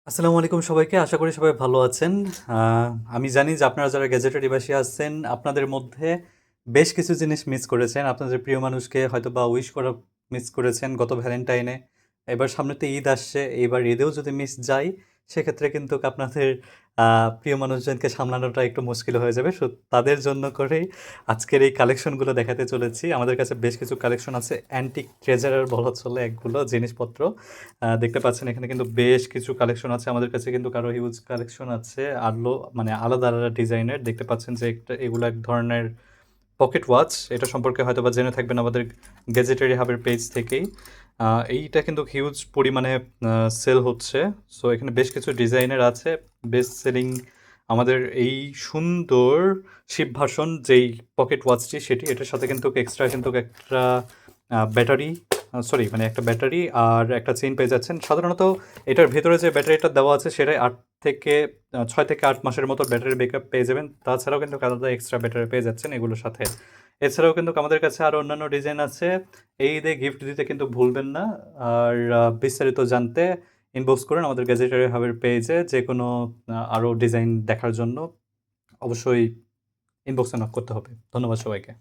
আসসালামু আলাইকুম সবাইকে। আশা করি সবাই ভালো আছেন। আ আমি জানি যে আপনারা যারা গ্যাজেটের ডিভাইসে আছেন, আপনাদের মধ্যে বেশ কিছু জিনিস মিস করেছেন। আপনাদের প্রিয় মানুষকে হয়তোবা উইশ করা মিস করেছেন গত ভ্যালেন্টাইনে। এবার সামনে তো ঈদ আসছে। এইবার ঈদেও যদি মিস যাই, সেক্ষেত্রে কিন্তু আপনাদের আ প্রিয় মানুষজনকে সামলানোটা একটু মুশকিল হয়ে যাবে। তাদের জন্য করেই আজকের এই কালেকশনগুলো দেখাতে চলেছি। আমাদের কাছে বেশ কিছু কালেকশন আছে। অ্যান্টিক ট্রেজারার বলা চলে এগুলো জিনিসপত্র। দেখতে পাচ্ছেন এখানে কিন্তু বেশ কিছু কালেকশন আছে। আমাদের কাছে কিন্তু আরো হিউজ কালেকশন আছে। মানে আলাদা, আলাদা ডিজাইনের। দেখতে পাচ্ছেন যে এগুলো এক ধরনের পকেট ওয়াচ। এটা সম্পর্কে হয়তোবা জেনে থাকবেন আমাদের গ্যাজেটারি হাবের পেজ থেকেই। এইটা কিন্তু হিউজ পরিমাণে সেল হচ্ছে। সো এখানে বেশ কিছু ডিজাইনের আছে। বেস্ট সেলিং আমাদের এই সুন্দর শিপ ভার্সন যেই পকেট ওয়াচটি সেটি। এটার সাথে কিন্তু এক্সট্রা কিন্তু একটা ব্যাটারি মানে একটা ব্যাটারি আর একটা চেইন পেয়ে যাচ্ছেন। সাধারণত এটার ভেতরে যে ব্যাটারিটা দেওয়া আছে সেটাই 6 থেকে 8 মাসের মতো ব্যাটারি ব্যাকআপ পেয়ে যাবেন। তাছাড়াও কিন্তু আলাদা এক্সট্রা ব্যাটারি পেয়ে যাচ্ছেন এগুলোর সাথে। এছাড়াও কিন্তু আমাদের কাছে আরও অন্যান্য ডিজাইন আছে। এই ঈদে গিফট দিতে কিন্তু ভুলবেন না। আর বিস্তারিত জানতে ইনবক্স করুন আমাদের গ্যাজেটারি হাবের পেজে। যেকোনো আরও ডিজাইন দেখার জন্য অবশ্যই ইনবক্সে নক করতে হবে। ধন্যবাদ সবাইকে।